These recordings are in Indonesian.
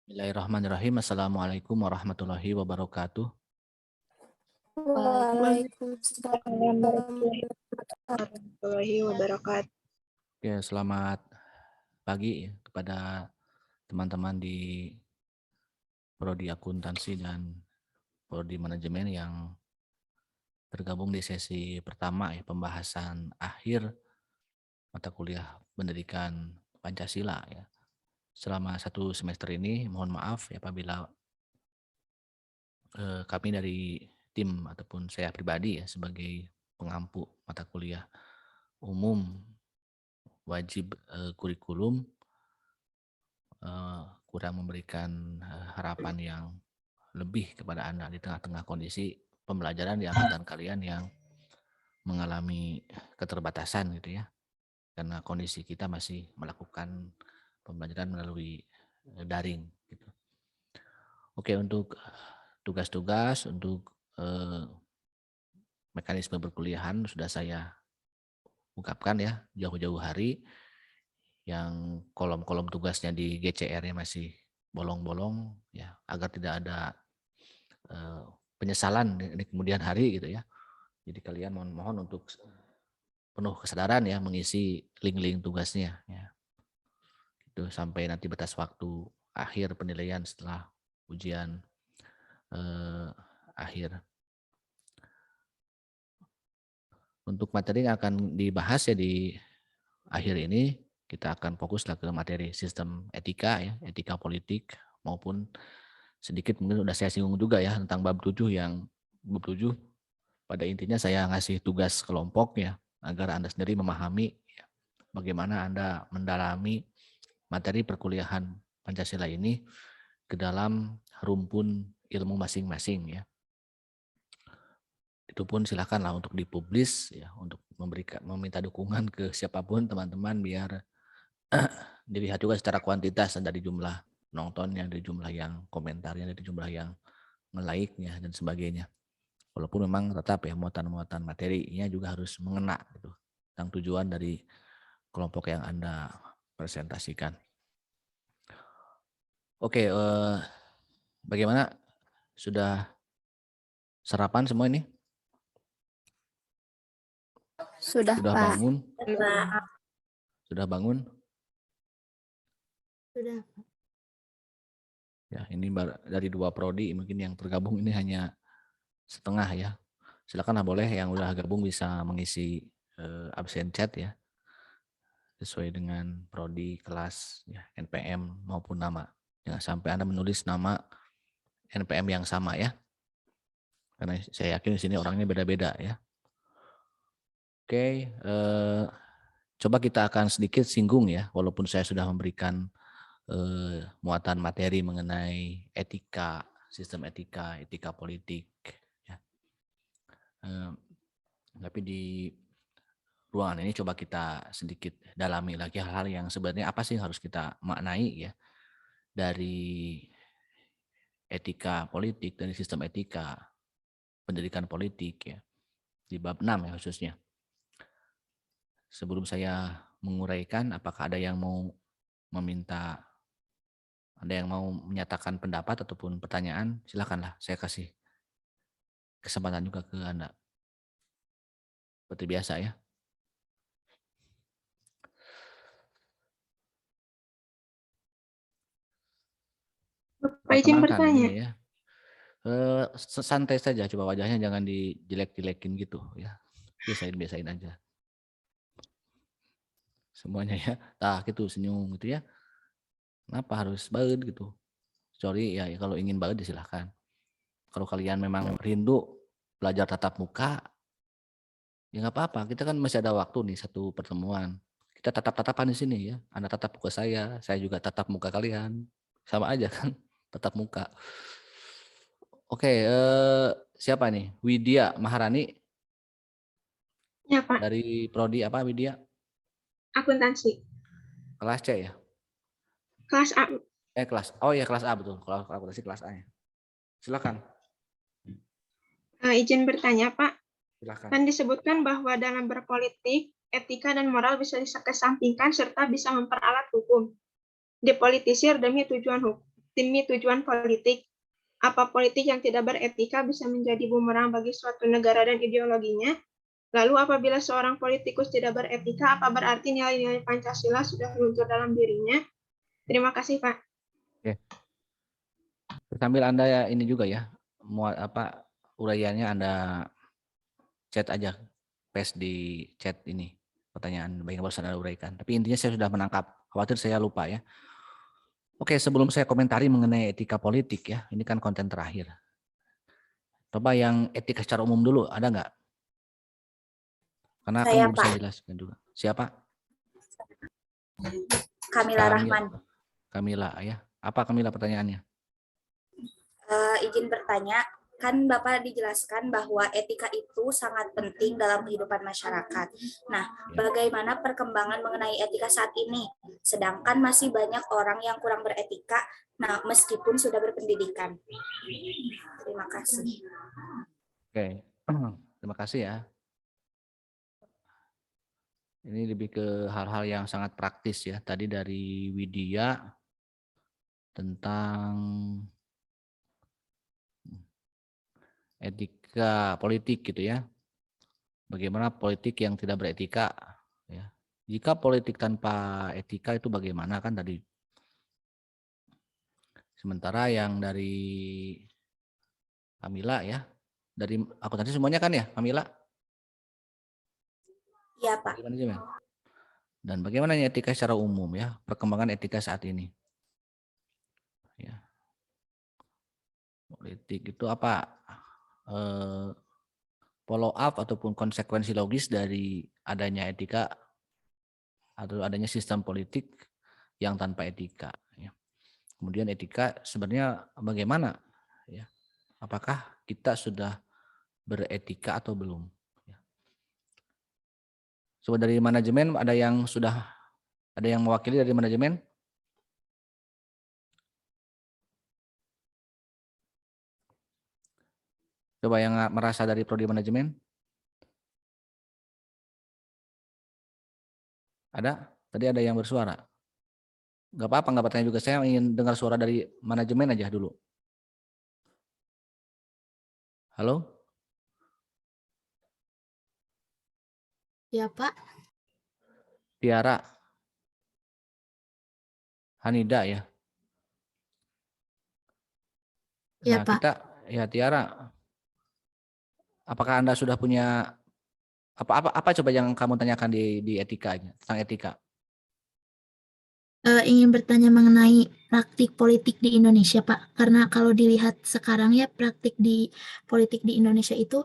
Bismillahirrahmanirrahim. Assalamualaikum warahmatullahi wabarakatuh. Waalaikumsalam warahmatullahi wabarakatuh. Oke, selamat pagi ya kepada teman-teman di Prodi Akuntansi dan Prodi Manajemen yang tergabung di sesi pertama ya, pembahasan akhir mata kuliah pendidikan Pancasila ya. Selama satu semester ini, mohon maaf ya apabila kami dari tim ataupun saya pribadi ya sebagai pengampu mata kuliah umum wajib kurikulum kurang memberikan harapan yang lebih kepada Anda di tengah-tengah kondisi pembelajaran di angkatan kalian yang mengalami keterbatasan gitu ya, karena kondisi kita masih melakukan pembelajaran melalui daring gitu. Oke, untuk tugas-tugas untuk mekanisme perkuliahan sudah saya ungkapkan ya jauh-jauh hari, yang kolom-kolom tugasnya di GCR-nya masih bolong-bolong ya, agar tidak ada penyesalan di kemudian hari gitu ya. Jadi kalian mohon untuk penuh kesadaran ya mengisi link-link tugasnya ya. Itu sampai nanti batas waktu akhir penilaian setelah ujian akhir. Untuk materi yang akan dibahas ya di akhir ini, kita akan fokuslah ke materi sistem etika ya, etika politik, maupun sedikit mungkin udah saya singgung juga ya tentang bab 7 yang bab 7 pada intinya saya ngasih tugas kelompok ya agar Anda sendiri memahami ya, bagaimana Anda mendalami materi perkuliahan Pancasila ini ke dalam rumpun ilmu masing-masing ya. Itu pun silakanlah untuk dipublis ya, untuk meminta dukungan ke siapapun teman-teman biar dilihat juga secara kuantitas dari jumlah nontonnya, dari jumlah yang komentarnya, dari jumlah yang nge-like-nya dan sebagainya. Walaupun memang tetap ya muatan-muatan materinya juga harus mengena gitu tentang tujuan dari kelompok yang Anda presentasikan. Oke, bagaimana? Sudah sarapan semua ini? Sudah, Sudah Pak. bangun? Sudah bangun? Sudah. Ya, ini dari 2 prodi mungkin yang tergabung ini hanya setengah ya. Silakanlah boleh yang udah gabung bisa mengisi absen chat ya. Sesuai dengan prodi, kelas, ya, NPM maupun nama. Jangan sampai Anda menulis nama NPM yang sama ya. Karena saya yakin di sini orangnya beda-beda ya. Oke, coba kita akan sedikit singgung ya, walaupun saya sudah memberikan muatan materi mengenai etika, sistem etika, etika politik. Ya. Tapi di ruangan ini coba kita sedikit dalami lagi hal-hal yang sebenarnya apa sih harus kita maknai ya dari etika politik, dari sistem etika pendidikan politik ya di bab 6 ya khususnya. Sebelum saya menguraikan, apakah ada yang mau menyatakan pendapat ataupun pertanyaan, silakanlah saya kasih kesempatan juga ke Anda. Seperti biasa ya. Bapak izin Perkenalkan bertanya. ini ya. Santai saja, coba wajahnya jangan dijelek-jelekin gitu ya. Biasain aja. Semuanya ya. Tah gitu senyum gitu ya. Kenapa harus banget gitu? Sorry ya kalau ingin banget silahkan. Kalau kalian memang rindu belajar tatap muka, ya nggak apa-apa. Kita kan masih ada waktu nih satu pertemuan. Kita tatap-tatapan di sini ya. Anda tatap muka saya juga tatap muka kalian. Sama aja kan, tatap muka. Oke, siapa nih? Widya Maharani Ya, Pak. dari prodi apa Widya? Akuntansi. Kelas C ya? Kelas A. Kelas. Oh ya kelas A betul. Kalau akuntansi kelas A ya. Silakan. Izin bertanya, Pak. Silakan. Kan disebutkan bahwa dalam berpolitik, etika dan moral bisa dikesampingkan serta bisa memperalat hukum. Dipolitisir demi demi tujuan politik. Apa politik yang tidak beretika bisa menjadi bumerang bagi suatu negara dan ideologinya? Lalu apabila seorang politikus tidak beretika, apa berarti nilai-nilai Pancasila sudah luntur dalam dirinya? Terima kasih, Pak. Oke. Sambil Anda ya ini juga ya, uraiannya Anda chat aja, paste di chat ini pertanyaan yang baru Anda uraikan. Tapi intinya saya sudah menangkap. Khawatir saya lupa ya. Oke, sebelum saya komentari mengenai etika politik ya, ini kan konten terakhir. Coba yang etika secara umum dulu, ada nggak? Karena kan Saya, belum Pak. saya jelaskan juga. Siapa? Kamila Rahman. Kamila ya. Apa Kamila pertanyaannya? Izin bertanya, kan Bapak dijelaskan bahwa etika itu sangat penting dalam kehidupan masyarakat. Nah, bagaimana perkembangan mengenai etika saat ini? Sedangkan masih banyak orang yang kurang beretika, nah meskipun sudah berpendidikan. Terima kasih. Oke, terima kasih ya. Ini lebih ke hal-hal yang sangat praktis ya. Tadi dari Widya tentang etika politik gitu ya. Bagaimana politik yang tidak beretika ya. Jika politik tanpa etika itu bagaimana kan tadi. Sementara yang dari Kamila ya. Dari akuntansi semuanya kan ya Kamila? Iya, Pak. Dan bagaimana etika secara umum ya, perkembangan etika saat ini. Ya. Politik itu apa? Follow up ataupun konsekuensi logis dari adanya etika atau adanya sistem politik yang tanpa etika. Ya. Kemudian etika sebenarnya bagaimana? Ya. Apakah kita sudah beretika atau belum? Ya. Coba dari manajemen ada yang mewakili dari manajemen? Coba yang merasa dari prodi manajemen? Ada? Tadi ada yang bersuara. Gak apa-apa, gak bertanya juga. Saya ingin dengar suara dari manajemen aja dulu. Halo? Ya, Pak. Tiara. Hanida ya. Ya, Nah, Pak. Tiara, apakah Anda sudah punya apa coba yang kamu tanyakan di etikanya, tentang etika? Ingin bertanya mengenai praktik politik di Indonesia, Pak. Karena kalau dilihat sekarang ya praktik di politik di Indonesia itu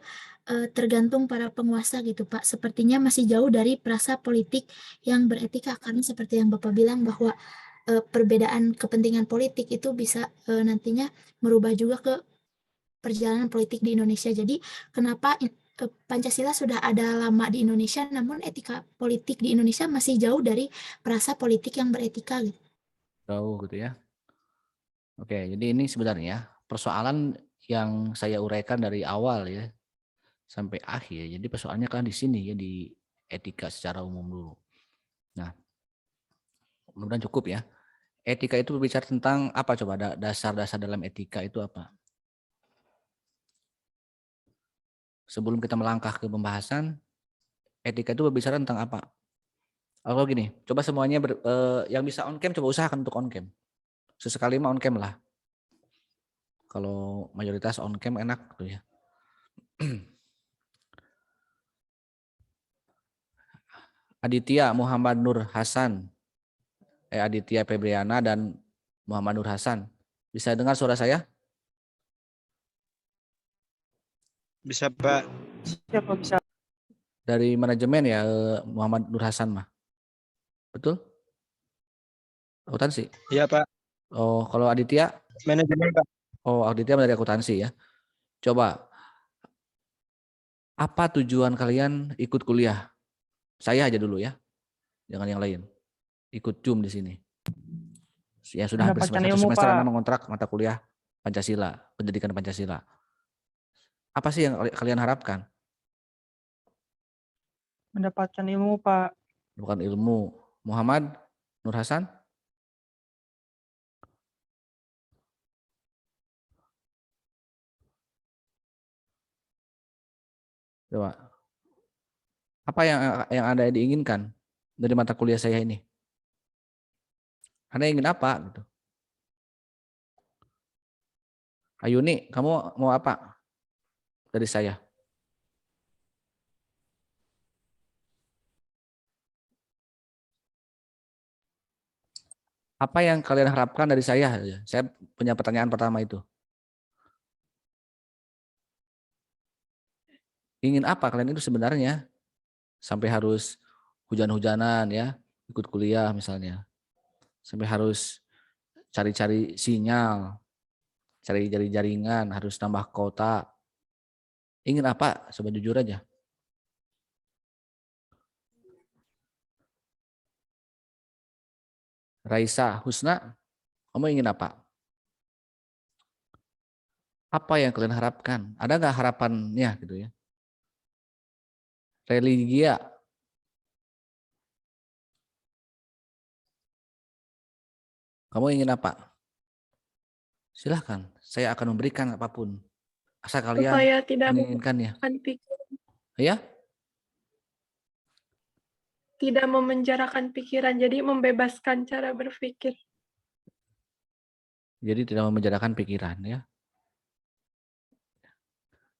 tergantung para penguasa gitu, Pak. Sepertinya masih jauh dari perasa politik yang beretika. Karena seperti yang Bapak bilang bahwa perbedaan kepentingan politik itu bisa nantinya merubah juga ke perjalanan politik di Indonesia. Jadi kenapa Pancasila sudah ada lama di Indonesia, namun etika politik di Indonesia masih jauh dari perasa politik yang beretika gitu. Jauh gitu ya. Oke, jadi ini sebenarnya persoalan yang saya uraikan dari awal ya sampai akhir. Jadi persoalannya kan di sini ya, di etika secara umum dulu. Nah, mudah-mudahan cukup ya. Etika itu berbicara tentang apa coba? Dasar-dasar dalam etika itu apa? Sebelum kita melangkah ke pembahasan, etika itu berbicara tentang apa? Kalau gini, coba semuanya yang bisa on cam coba usahakan untuk on cam. Sesekali mah on cam lah. Kalau mayoritas on cam enak tuh ya. Aditya Muhammad Nur Hasan, Aditya Febriana dan Muhammad Nur Hasan. Bisa dengar suara saya? Bisa, Pak. Siapa bisa? Dari manajemen ya Muhammad Nur Hasan mah. Betul? Akuntansi? Iya, Pak. Oh, kalau Aditya? Manajemen, Pak. Oh, Aditya dari akuntansi ya. Coba, apa tujuan kalian ikut kuliah? Saya aja dulu ya, jangan yang lain. Ikut Zoom di sini. Yang sudah hampir Mendapatkan satu ilmu, semester Pak. Anda mengontrak mata kuliah Pancasila, pendidikan Pancasila. Apa sih yang kalian harapkan? Mendapatkan ilmu, Pak. Bukan ilmu. Muhammad Nur Hasan? Coba. Apa yang Anda diinginkan dari mata kuliah saya ini? Anda ingin apa gitu? Ayuni, kamu mau apa dari saya? Apa yang kalian harapkan dari saya? Saya punya pertanyaan pertama itu. Ingin apa kalian itu sebenarnya? Sampai harus hujan-hujanan ya, ikut kuliah misalnya. Sampai harus cari-cari sinyal, cari jaringan, harus nambah kota. Ingin apa? Coba jujur aja. Raisa, Husna, kamu ingin apa? Apa yang kalian harapkan? Ada nggak harapannya gitu ya? Religia, kamu ingin apa? Silahkan, saya akan memberikan apapun. Asal kalian Supaya tidak menginginkannya. memenjarakan pikiran, Ya? tidak memenjarakan pikiran, jadi membebaskan cara berpikir. Jadi tidak memenjarakan pikiran ya.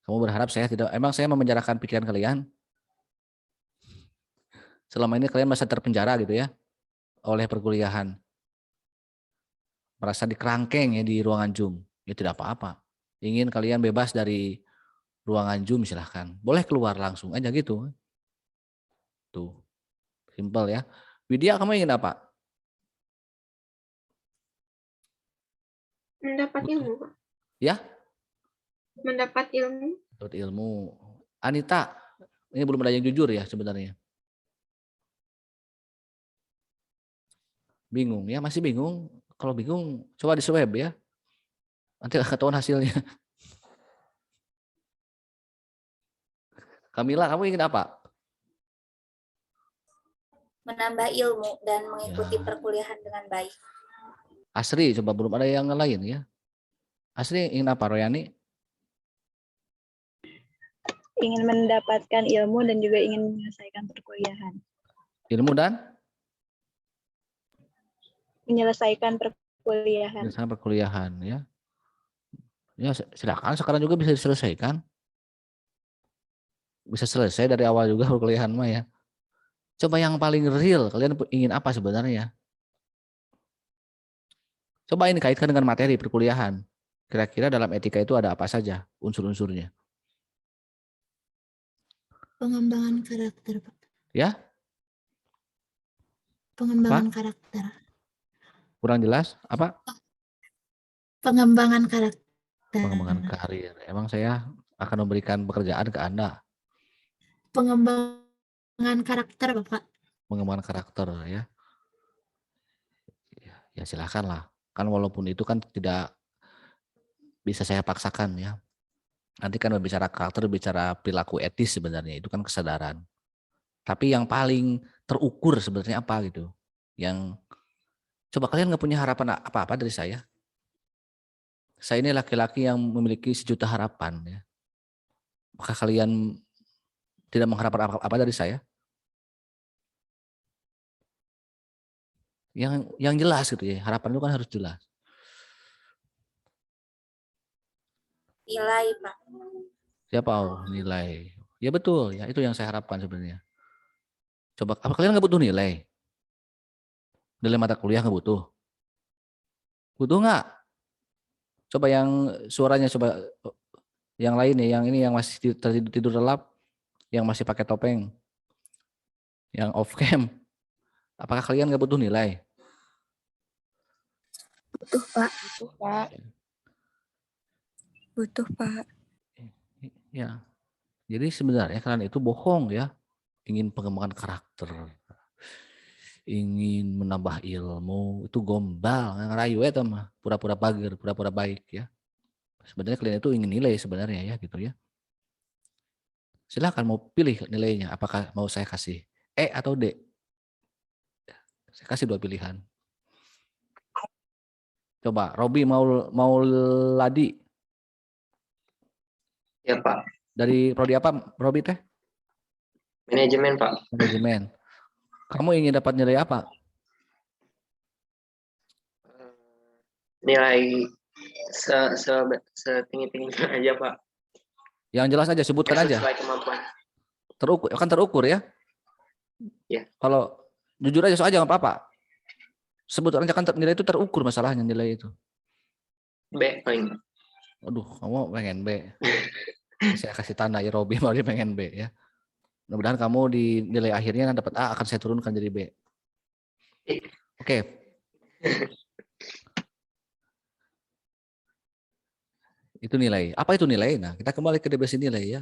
Kamu berharap saya tidak, emang saya memenjarakan pikiran kalian? Selama ini kalian masa terpenjara gitu ya, oleh perkuliahan. Merasa dikerangkeng ya di ruangan Zoom. Ya tidak apa-apa. Ingin kalian bebas dari ruangan Zoom silahkan. Boleh keluar langsung aja gitu. Tuh, simpel ya. Widya, kamu ingin apa? Mendapat ilmu, Pak. Ya? Mendapat ilmu. Menurut ilmu. Anita, ini belum ada yang jujur ya sebenarnya. Bingung ya, masih bingung. Kalau bingung, coba di swab ya. Nanti ketahuan hasilnya. Kamila, kamu ingin apa? Menambah ilmu dan mengikuti Ya. perkuliahan dengan baik. Asri, coba belum ada yang lain ya. Asri ingin apa, Royani? Ingin mendapatkan ilmu dan juga ingin menyelesaikan perkuliahan. Ilmu dan? Menyelesaikan perkuliahan. Misalnya perkuliahan ya. Ya silakan sekarang juga bisa diselesaikan. Bisa selesai dari awal juga perkuliahan mah ya. Coba yang paling real, kalian ingin apa sebenarnya? Coba ini kaitkan dengan materi perkuliahan. Kira-kira dalam etika itu ada apa saja unsur-unsurnya? Pengembangan karakter, Pak. Ya? Pengembangan Apa? karakter. Kurang jelas? Apa? Pengembangan karakter. Pengembangan karir. Emang saya akan memberikan pekerjaan ke Anda. Pengembangan karakter, Bapak. Pengembangan karakter ya. Ya silakan lah. Kan walaupun itu kan tidak bisa saya paksakan ya. Nanti kan berbicara karakter, bicara perilaku etis sebenarnya. Itu kan kesadaran. Tapi yang paling terukur sebenarnya apa gitu. Yang coba kalian nggak punya harapan apa-apa dari saya. Saya ini laki-laki yang memiliki sejuta harapan ya. Apakah kalian tidak mengharapkan apa-apa dari saya? Yang jelas gitu ya. Harapan itu kan harus jelas. Nilai, Pak. Siapa nilai? Ya betul ya, itu yang saya harapkan sebenarnya. Coba apa kalian nggak butuh nilai? Nilai mata kuliah nggak butuh? Butuh nggak? Coba yang suaranya coba yang lain ya, yang ini yang masih tidur lelap, yang masih pakai topeng, yang off cam. Apakah kalian nggak butuh nilai? Butuh, Pak. Butuh, Pak. Butuh, Pak. Ya. Jadi sebenarnya kalian itu bohong ya. Ingin pengembangan karakter. Ingin menambah ilmu. Itu gombal. Ngerayu ya mah. Pura-pura bager, pura-pura baik ya. Sebenarnya kalian itu ingin nilai sebenarnya ya gitu ya. Silahkan mau pilih nilainya. Apakah mau saya kasih E atau D? Saya kasih dua pilihan. Coba Robi mau Ladi. Ya Pak. Dari prodi apa, Robi teh? Manajemen, Pak. Manajemen. Kamu ingin dapat nilai apa? Nilai setinggi-tingginya aja, Pak. Yang jelas aja, sebutkan aja. Sesuai kemampuan. Terukur, kan terukur ya? Ya. Kalau jujur aja soal aja nggak apa-apa. Sebut aja kan nilai itu terukur masalahnya nilai itu. B paling. Aduh, kamu pengen B. Saya kasih tanda ya Robi, mau dia pengen B ya. Mudah-mudahan kamu di nilai akhirnya dapat A akan saya turunkan jadi B. Oke. Itu nilai. Apa itu nilai? Nah, kita kembali ke definisi nilai ya.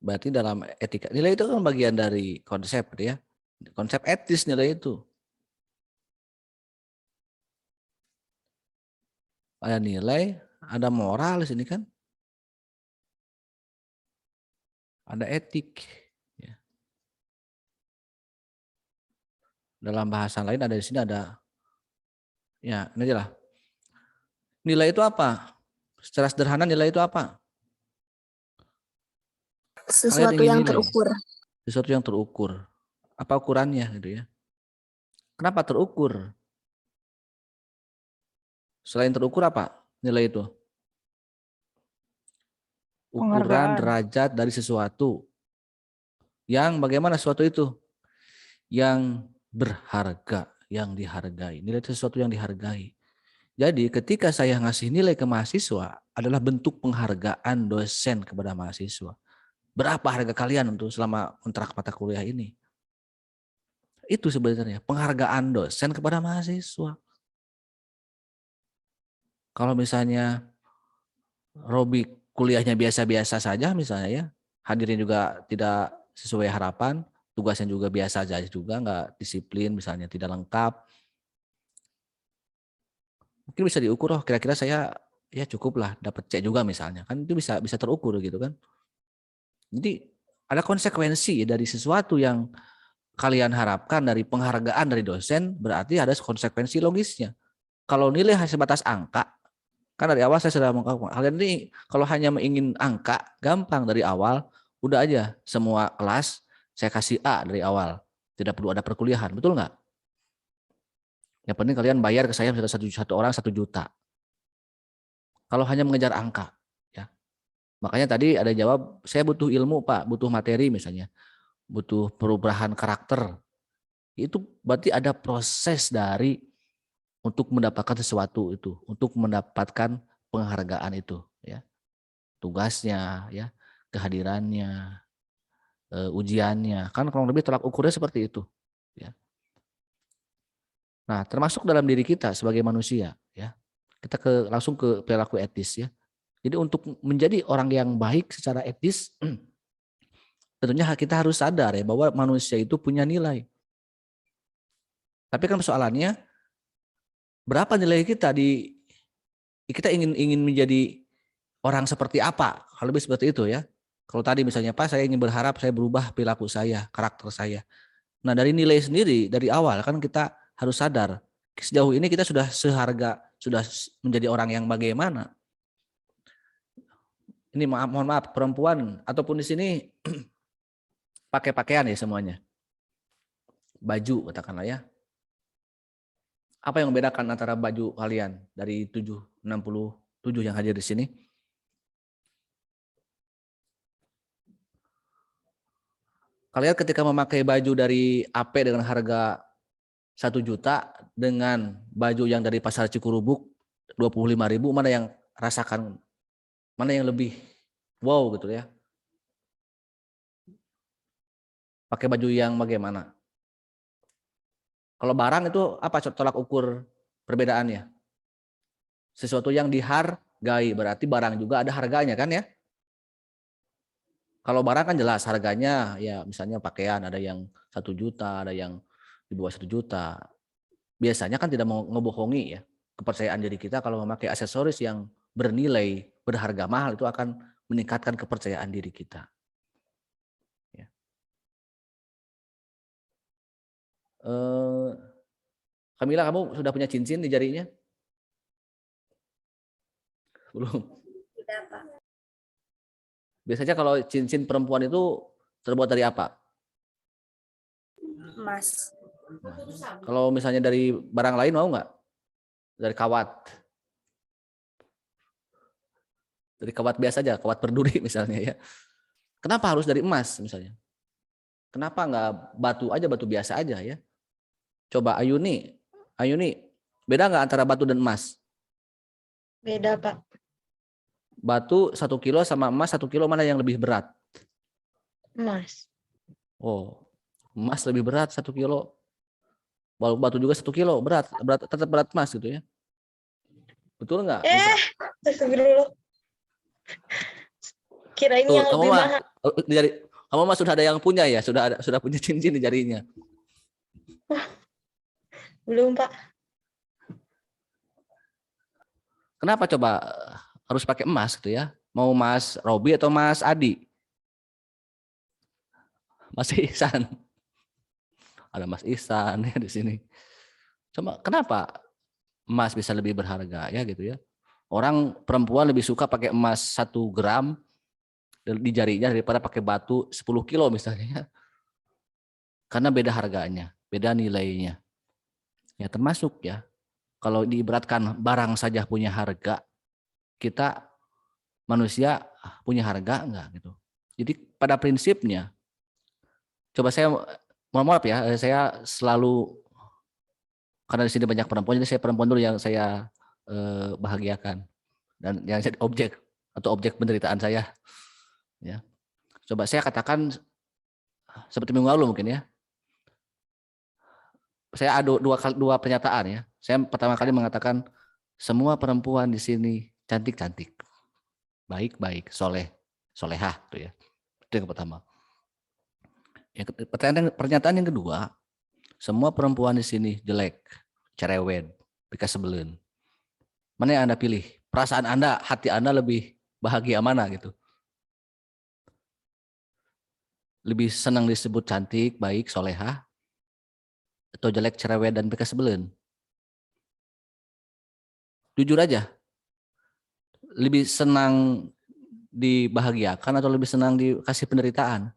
Berarti dalam etika, nilai itu kan bagian dari konsep ya. Konsep etis nilai itu. Ada nilai, ada moral di sini kan. Ada etik. Ya. Dalam bahasa lain ada di sini ada, ya ini aja lah. Nilai itu apa? Secara sederhana nilai itu apa? Sesuatu yang nilai. terukur. Sesuatu yang terukur. Apa ukurannya gitu ya? Kenapa terukur? Selain terukur apa nilai itu? Ukuran Penghargaan. derajat dari sesuatu. Yang bagaimana sesuatu itu? Yang berharga, yang dihargai. Nilai itu sesuatu yang dihargai. Jadi ketika saya ngasih nilai ke mahasiswa adalah bentuk penghargaan dosen kepada mahasiswa. Berapa harga kalian untuk selama kontrak mata kuliah ini? Itu sebenarnya penghargaan dosen kepada mahasiswa. Kalau misalnya Robi kuliahnya biasa-biasa saja misalnya ya, hadirnya juga tidak sesuai harapan, tugasnya juga biasa saja juga, nggak disiplin misalnya, tidak lengkap. Mungkin bisa diukur, oh kira-kira saya ya cukup lah dapat C juga misalnya, kan itu bisa terukur gitu kan. Jadi ada konsekuensi dari sesuatu yang kalian harapkan dari penghargaan dari dosen, berarti ada konsekuensi logisnya. Kalau nilai hanya sebatas angka, kan dari awal saya sudah mengatakan, kalian ini kalau hanya ingin angka, gampang dari awal, udah aja semua kelas saya kasih A dari awal, tidak perlu ada perkuliahan, betul nggak? Yang penting kalian bayar ke saya satu orang 1 juta. Kalau hanya mengejar angka, ya. Makanya tadi ada jawab, saya butuh ilmu Pak, butuh materi misalnya, butuh perubahan karakter. Itu berarti ada proses dari untuk mendapatkan sesuatu itu, untuk mendapatkan penghargaan itu, ya. Tugasnya, ya, kehadirannya, ujiannya, kan kurang lebih tolak ukurnya seperti itu, ya. Nah, termasuk dalam diri kita sebagai manusia, ya. Kita langsung ke perilaku etis, ya. Jadi untuk menjadi orang yang baik secara etis, tentunya kita harus sadar ya bahwa manusia itu punya nilai. Tapi kan persoalannya berapa nilai kita kita ingin menjadi orang seperti apa? Kalau lebih seperti itu ya. Kalau tadi misalnya Pak saya ingin berharap saya berubah perilaku saya, karakter saya. Nah, dari nilai sendiri dari awal kan kita harus sadar sejauh ini kita sudah seharga, sudah menjadi orang yang bagaimana. Ini mohon maaf perempuan ataupun di sini pakai pakaian ya semuanya. Baju katakanlah ya. Apa yang membedakan antara baju kalian dari 67 yang hadir di sini? Kalian ketika memakai baju dari AP dengan harga 1 juta dengan baju yang dari pasar Cikurubuk 25.000, mana yang rasakan, mana yang lebih wow gitu ya? Pakai baju yang bagaimana? Kalau barang itu apa tolak ukur perbedaannya? Sesuatu yang dihargai, berarti barang juga ada harganya kan ya? Kalau barang kan jelas harganya, ya misalnya pakaian ada yang 1 juta, ada yang di bawah 1 juta. Biasanya kan tidak mau ngebohongi ya. Kepercayaan diri kita kalau memakai aksesoris yang bernilai, berharga mahal itu akan meningkatkan kepercayaan diri kita. Ya. Kamila, kamu sudah punya cincin di jarinya? Belum? Tidak, Pak. Biasanya kalau cincin perempuan itu terbuat dari apa? Emas. Nah, kalau misalnya dari barang lain mau nggak? Dari kawat. Dari kawat biasa aja, kawat berduri misalnya ya. Kenapa harus dari emas misalnya? Kenapa nggak batu aja, batu biasa aja ya? Coba Ayuni, beda nggak antara batu dan emas? Beda, Pak. Batu 1 kilo sama emas 1 kilo mana yang lebih berat? Emas. Oh, emas lebih berat 1 kilo. Batu juga 1 kilo berat tetap berat emas gitu ya. Betul nggak? Astagfirullah. Kirain Tuh, yang lebih mahal. kamu mah sudah ada yang punya ya, sudah punya cincin di jarinya. Belum, Pak. Kenapa coba harus pakai emas gitu ya? Mau Mas Robi atau Mas Adi? Mas Ihsan. Ada Mas Ihsan ya di sini. Coba kenapa emas bisa lebih berharga ya gitu ya? Orang perempuan lebih suka pakai emas 1 gram di jarinya daripada pakai batu 10 kilo misalnya. Karena beda harganya, beda nilainya. Ya termasuk ya, kalau diibaratkan barang saja punya harga, kita manusia punya harga enggak gitu. Jadi pada prinsipnya, coba saya mohon maaf ya, saya selalu karena di sini banyak perempuan, jadi saya perempuan dulu yang saya bahagiakan dan yang jadi objek atau objek penderitaan saya. Ya, coba saya katakan seperti minggu lalu mungkin ya. Saya ada dua pernyataan ya. Saya pertama kali mengatakan semua perempuan di sini cantik-cantik, baik-baik, solehah tuh ya. Itu yang pertama. Pernyataan yang kedua, semua perempuan di sini jelek, cerewet, bekas sebelen. Mana yang Anda pilih? Perasaan Anda, hati Anda lebih bahagia mana gitu? Lebih senang disebut cantik, baik, solehah, atau jelek, cerewet, dan bekas sebelen? Jujur aja, lebih senang dibahagiakan atau lebih senang dikasih penderitaan?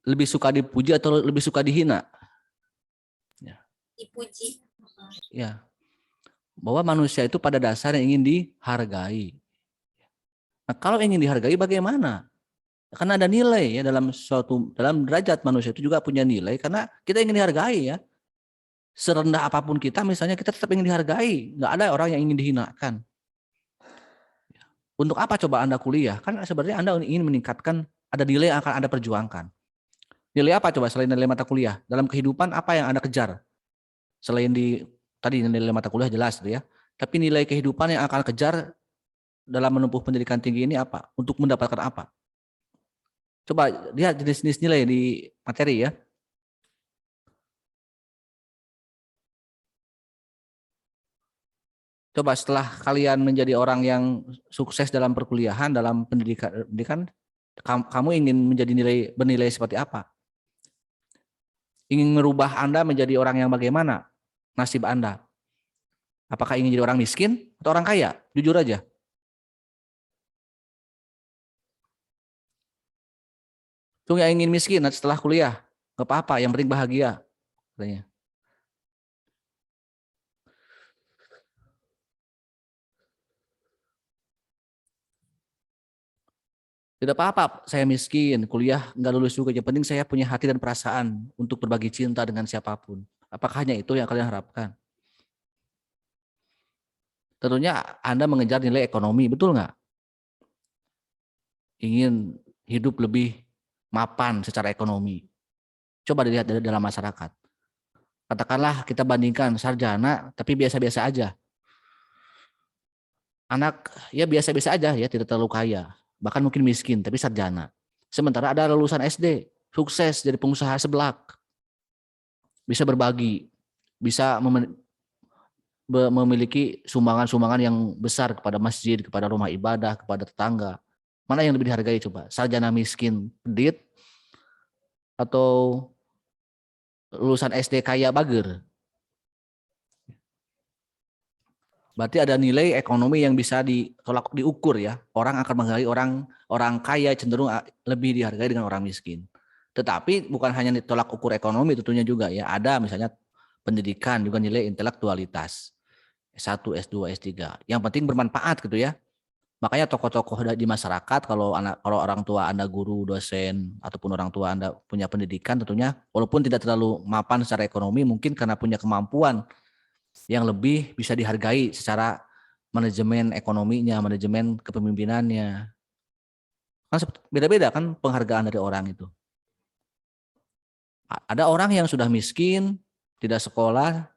Lebih suka dipuji atau lebih suka dihina? Ya. Dipuji. Ya. Bahwa manusia itu pada dasarnya ingin dihargai. Nah, kalau ingin dihargai bagaimana? Karena ada nilai ya dalam derajat manusia itu juga punya nilai karena kita ingin dihargai ya. Serendah apapun kita misalnya kita tetap ingin dihargai. Nggak ada orang yang ingin dihinakan. Untuk apa coba Anda kuliah? Kan sebenarnya Anda ingin meningkatkan, ada nilai yang akan Anda perjuangkan. Nilai apa coba selain nilai mata kuliah? Dalam kehidupan apa yang Anda kejar? Selain tadi nilai mata kuliah jelas gitu ya. Tapi nilai kehidupan yang akan kejar dalam menempuh pendidikan tinggi ini apa? Untuk mendapatkan apa? Coba lihat jenis-jenis nilai di materi ya. Coba setelah kalian menjadi orang yang sukses dalam perkuliahan, dalam pendidikan, kamu ingin bernilai seperti apa? Ingin merubah Anda menjadi orang yang bagaimana? Nasib Anda. Apakah ingin jadi orang miskin atau orang kaya? Jujur aja. Tuh yang ingin miskin setelah kuliah, nggak apa-apa, yang penting bahagia. Katanya. Tidak apa-apa, saya miskin, kuliah nggak lulus juga. Yang penting saya punya hati dan perasaan untuk berbagi cinta dengan siapapun. Apakah hanya itu yang kalian harapkan? Tentunya Anda mengejar nilai ekonomi, betul nggak? Ingin hidup lebih mapan secara ekonomi. Coba dilihat dari dalam masyarakat. Katakanlah kita bandingkan sarjana, tapi biasa-biasa aja. Anak ya biasa-biasa aja ya, tidak terlalu kaya. Bahkan mungkin miskin, tapi sarjana. Sementara ada lulusan SD, sukses jadi pengusaha seblak. Bisa berbagi, bisa memiliki sumbangan-sumbangan yang besar kepada masjid, kepada rumah ibadah, kepada tetangga. Mana yang lebih dihargai coba? Sarjana miskin, pedit, atau lulusan SD kaya bager? Berarti ada nilai ekonomi yang bisa diukur ya. Orang akan menghargai orang kaya cenderung lebih dihargai dengan orang miskin. Tetapi bukan hanya tolak ukur ekonomi tentunya juga ya. Ada misalnya pendidikan juga nilai intelektualitas. S1, S2, S3. Yang penting bermanfaat gitu ya. Makanya tokoh-tokoh di masyarakat kalau orang tua Anda guru, dosen ataupun orang tua Anda punya pendidikan tentunya walaupun tidak terlalu mapan secara ekonomi mungkin karena punya kemampuan yang lebih bisa dihargai secara manajemen ekonominya, manajemen kepemimpinannya. Kan beda-beda kan penghargaan dari orang itu. Ada orang yang sudah miskin, tidak sekolah,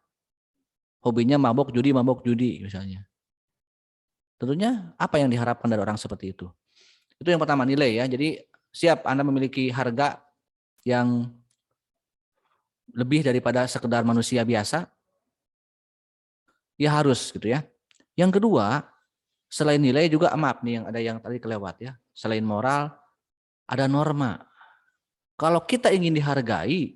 hobinya mabok judi misalnya. Tentunya apa yang diharapkan dari orang seperti itu? Itu yang pertama nilai ya. Jadi siap Anda memiliki harga yang lebih daripada sekedar manusia biasa, ya harus gitu ya. Yang kedua, selain nilai juga maaf nih yang ada yang tadi kelewat ya. Selain moral, ada norma. Kalau kita ingin dihargai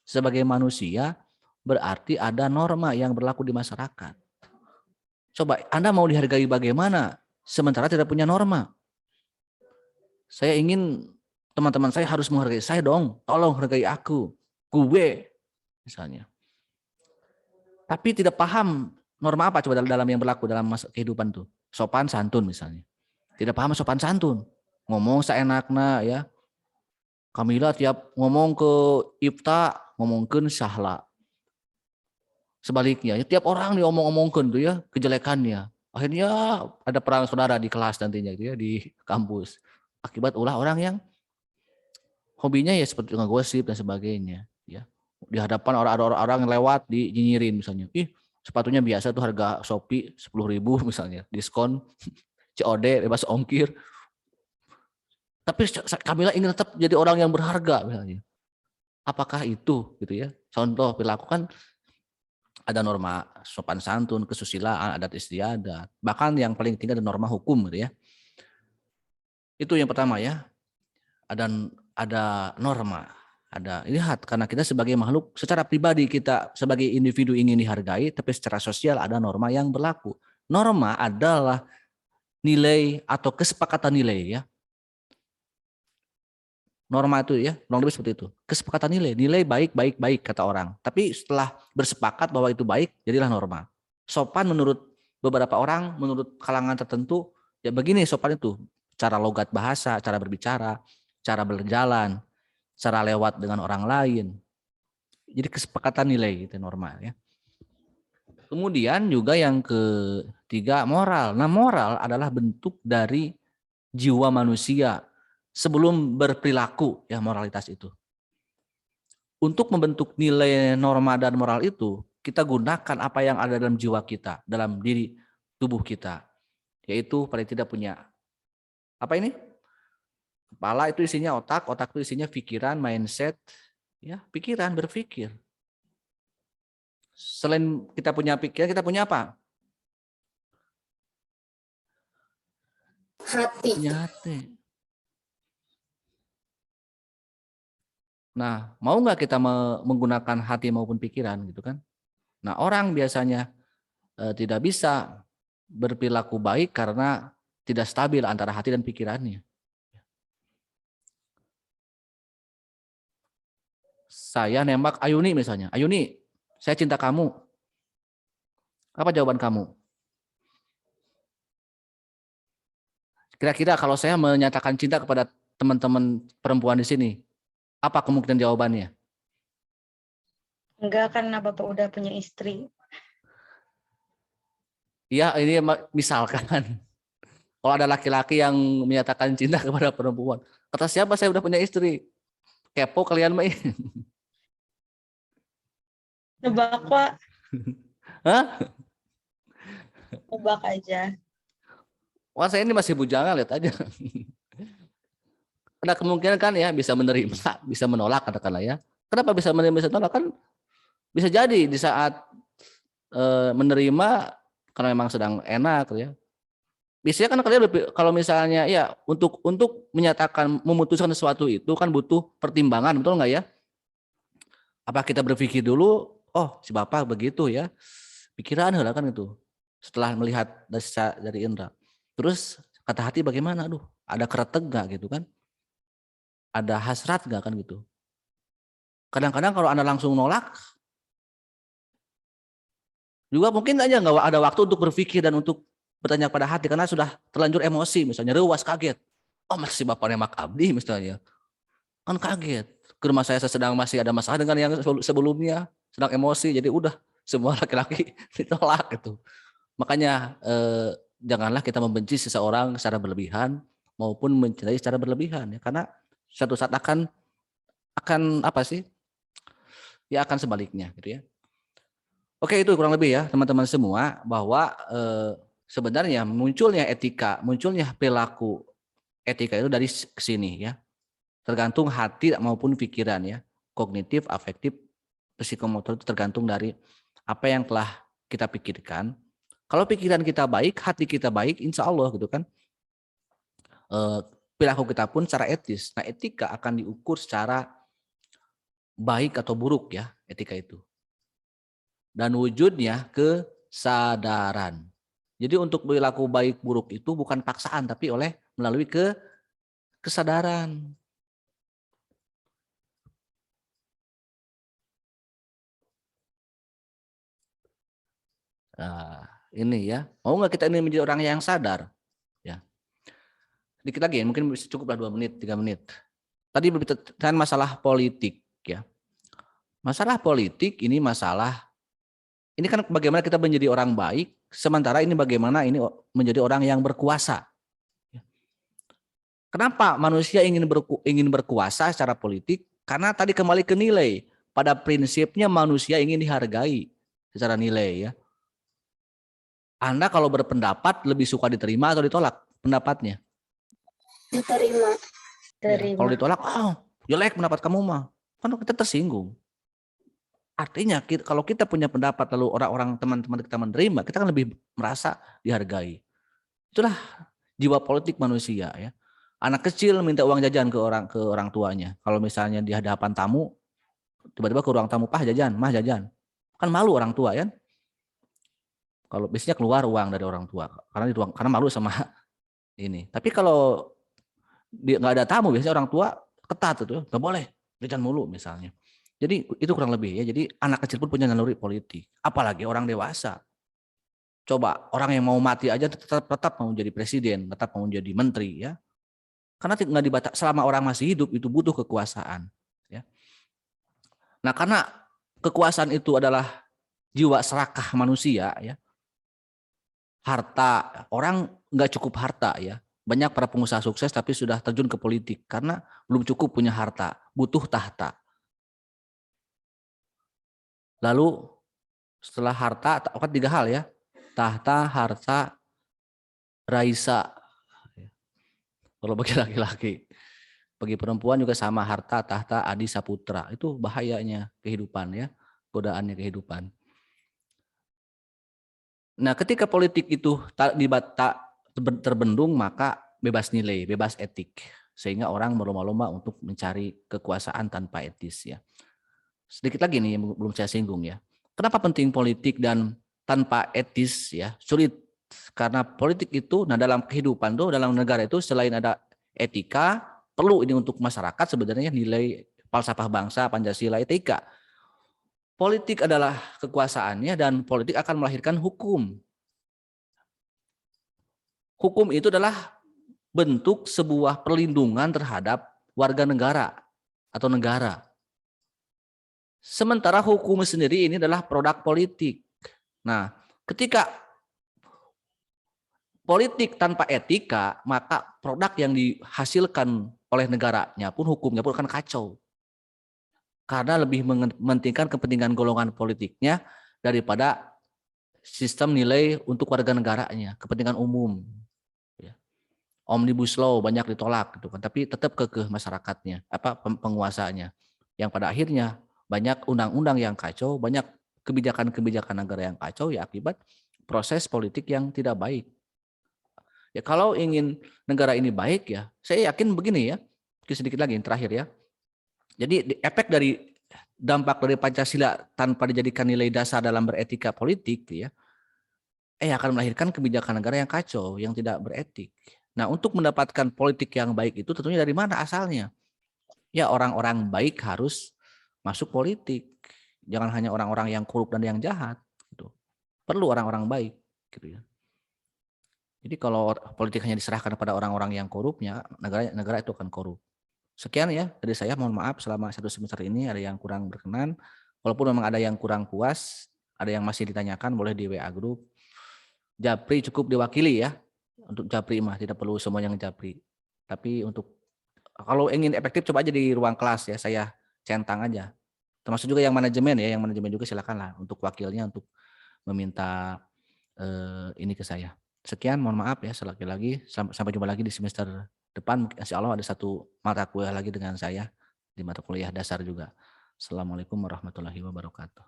sebagai manusia, berarti ada norma yang berlaku di masyarakat. Coba Anda mau dihargai bagaimana sementara tidak punya norma? Saya ingin teman-teman saya harus menghargai saya dong. Tolong hargai aku, gue misalnya. Tapi tidak paham norma apa coba dalam yang berlaku dalam kehidupan tuh. Sopan santun misalnya. Tidak paham sopan santun. Ngomong seenakna ya. Kamila tiap ngomong ke Ifta ngomongkeun sahla. Sebaliknya, ya, tiap orang diomong-omongkeun tuh ya kejelekannya. Akhirnya ada perang saudara di kelas nantinya gitu ya di kampus. Akibat ulah orang yang hobinya ya seperti ngegosip dan sebagainya ya. Di hadapan orang-orang yang lewat dinyinyirin misalnya. Ih, sepatunya biasa tuh harga Shopee 10.000 misalnya, diskon COD bebas ongkir. Tapi Kamila ingin tetap jadi orang yang berharga misalnya. Apakah itu gitu ya? Contoh perilaku kan ada norma sopan santun, kesusilaan, adat istiadat. Bahkan yang paling tinggi ada norma hukum gitu ya. Itu yang pertama ya. Ada norma, lihat karena kita sebagai makhluk secara pribadi kita sebagai individu ingin dihargai, tapi secara sosial ada norma yang berlaku. Norma adalah nilai atau kesepakatan nilai ya. Norma itu ya, kurang lebih seperti itu. Kesepakatan nilai baik kata orang. Tapi setelah bersepakat bahwa itu baik, jadilah norma. Sopan menurut beberapa orang, menurut kalangan tertentu, ya begini sopan itu. Cara logat bahasa, cara berbicara, cara berjalan, cara lewat dengan orang lain. Jadi kesepakatan nilai itu norma ya. Kemudian juga yang ketiga moral. Nah moral adalah bentuk dari jiwa manusia sebelum berperilaku ya moralitas itu. Untuk membentuk nilai norma dan moral itu kita gunakan apa yang ada dalam jiwa kita, dalam diri tubuh kita. Yaitu paling tidak punya apa ini? Kepala itu isinya otak itu isinya pikiran, mindset, ya pikiran, berpikir. Selain kita punya pikiran, kita punya apa? Hati. Punya hati. Nah, mau nggak kita menggunakan hati maupun pikiran gitu kan? Nah, orang biasanya tidak bisa berperilaku baik karena tidak stabil antara hati dan pikirannya. Saya nembak Ayuni misalnya. Ayuni, saya cinta kamu. Apa jawaban kamu? Kira-kira kalau saya menyatakan cinta kepada teman-teman perempuan di sini, apa kemungkinan jawabannya? Enggak, karena Bapak udah punya istri. Iya, ini misalkan. Kalau ada laki-laki yang menyatakan cinta kepada perempuan, kata siapa saya udah punya istri? Kepo kalian mah. Nebak, Pak. Hah? Nebak aja. Wah, saya ini masih bujangan, lihat aja. Ada kemungkinan kan ya bisa menerima, bisa menolak katakanlah ya. Kenapa bisa menerima, bisa menolak? Kan bisa jadi di saat menerima karena memang sedang enak ya. Biasanya kan kalian kalau misalnya ya untuk menyatakan memutuskan sesuatu itu kan butuh pertimbangan, betul nggak ya? Apa kita berpikir dulu, oh si bapak begitu ya, pikiran lah kan itu. setelah melihat dari indera. Terus kata hati bagaimana? Aduh, ada kretek nggak gitu kan? Ada hasrat nggak kan gitu? Kadang-kadang kalau Anda langsung nolak, juga mungkin aja nggak ada waktu untuk berpikir dan untuk bertanya pada hati karena sudah terlanjur emosi, misalnya rewas kaget. Oh masih bapaknya Mak Abdi misalnya, kan kaget. Ke rumah saya sedang masih ada masalah dengan yang sebelumnya, sedang emosi, jadi udah semua laki-laki ditolak gitu. Makanya janganlah kita membenci seseorang secara berlebihan maupun mencintai secara berlebihan ya, karena suatu saat akan apa sih? Ya akan sebaliknya gitu ya. Oke, itu kurang lebih ya teman-teman semua bahwa sebenarnya munculnya perilaku etika itu dari sini ya. Tergantung hati maupun pikiran ya. Kognitif, afektif, psikomotor itu tergantung dari apa yang telah kita pikirkan. Kalau pikiran kita baik, hati kita baik, insya Allah gitu kan. Perilaku kita pun secara etis. Nah, etika akan diukur secara baik atau buruk ya, etika itu. Dan wujudnya kesadaran. Jadi untuk perilaku baik buruk itu bukan paksaan tapi melalui kesadaran. Nah, ini ya. Mau nggak kita ini menjadi orang yang sadar? Ya. Sedikit lagi, mungkin cukuplah 2 menit, 3 menit. Tadi berbicara masalah politik ya. Masalah politik ini ini kan bagaimana kita menjadi orang baik, sementara ini bagaimana ini menjadi orang yang berkuasa. Kenapa manusia ingin berkuasa secara politik? Karena tadi kembali ke nilai. Pada prinsipnya manusia ingin dihargai secara nilai ya. Anda kalau berpendapat lebih suka diterima atau ditolak pendapatnya? Diterima. Ya, kalau ditolak, oh jelek pendapat kamu mah. Kan kita tersinggung. Artinya kalau kita punya pendapat lalu orang-orang teman-teman kita menerima, kita kan lebih merasa dihargai. Itulah jiwa politik manusia ya. Anak kecil minta uang jajan ke orang tuanya. Kalau misalnya di hadapan tamu, tiba-tiba ke ruang tamu, "Pah jajan, mah jajan." Kan malu orang tua kan? Kalau biasanya keluar uang dari orang tua karena malu sama ini. Tapi kalau nggak ada tamu, biasanya orang tua ketat itu, nggak boleh jajan mulu misalnya. Jadi itu kurang lebih ya. Jadi anak kecil pun punya naluri politik, apalagi orang dewasa. Coba orang yang mau mati aja tetap mau jadi presiden, tetap mau jadi menteri ya. Karena nggak dibatas, selama orang masih hidup itu butuh kekuasaan. Ya. Nah karena kekuasaan itu adalah jiwa serakah manusia ya. Harta, orang nggak cukup harta ya. Banyak para pengusaha sukses tapi sudah terjun ke politik karena belum cukup punya harta, butuh tahta. Lalu setelah harta, kan 3 hal ya. Tahta, harta, raisa. Kalau bagi laki-laki. Bagi perempuan juga sama, harta, tahta, adi, saputra. Itu bahayanya kehidupan ya. Godaannya kehidupan. Nah ketika politik itu tak terbendung maka bebas nilai, bebas etik. Sehingga orang berlomba-lomba untuk mencari kekuasaan tanpa etis ya. Sedikit lagi nih yang belum saya singgung ya. Kenapa penting politik dan tanpa etis ya? Sulit karena politik itu, nah dalam kehidupan tuh, dalam negara itu selain ada etika, perlu ini untuk masyarakat sebenarnya nilai falsafah bangsa, Pancasila, etika. Politik adalah kekuasaannya dan politik akan melahirkan hukum. Hukum itu adalah bentuk sebuah perlindungan terhadap warga negara atau negara. Sementara hukum sendiri ini adalah produk politik. Nah, ketika politik tanpa etika, maka produk yang dihasilkan oleh negaranya pun hukumnya pun akan kacau. Karena lebih mementingkan kepentingan golongan politiknya daripada sistem nilai untuk warga negaranya, kepentingan umum. Omnibus Law banyak ditolak gitu kan, tapi tetap kekeh masyarakatnya, penguasanya. Yang pada akhirnya banyak undang-undang yang kacau, banyak kebijakan-kebijakan negara yang kacau ya akibat proses politik yang tidak baik. Ya kalau ingin negara ini baik ya, saya yakin begini ya, sedikit lagi yang terakhir ya. Jadi efek dari dampak dari Pancasila tanpa dijadikan nilai dasar dalam beretika politik ya, akan melahirkan kebijakan negara yang kacau, yang tidak beretik. Nah, untuk mendapatkan politik yang baik itu tentunya dari mana asalnya? Ya, orang-orang baik harus masuk politik. Jangan hanya orang-orang yang korup dan yang jahat. Gitu. Perlu orang-orang baik. Gitu ya. Jadi kalau politik hanya diserahkan kepada orang-orang yang korupnya, negara itu akan korup. Sekian ya dari saya, mohon maaf selama 1 semester ini ada yang kurang berkenan. Walaupun memang ada yang kurang puas, ada yang masih ditanyakan, boleh di WA Group. Japri cukup diwakili ya. Untuk Japri mah tidak perlu semuanya ngejapri. Tapi untuk kalau ingin efektif coba aja di ruang kelas ya, saya centang aja. Termasuk juga yang manajemen ya, yang manajemen juga silakanlah untuk wakilnya untuk meminta ini ke saya. Sekian, mohon maaf ya sekali lagi. Sampai jumpa lagi di semester depan. Insya Allah ada 1 mata kuliah lagi dengan saya di mata kuliah dasar juga. Assalamualaikum warahmatullahi wabarakatuh.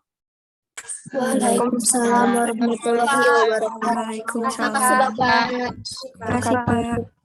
Waalaikumsalam warahmatullahi wabarakatuh. Waalaikumsalam. Terima kasih Bapak. Terima kasih, Pak.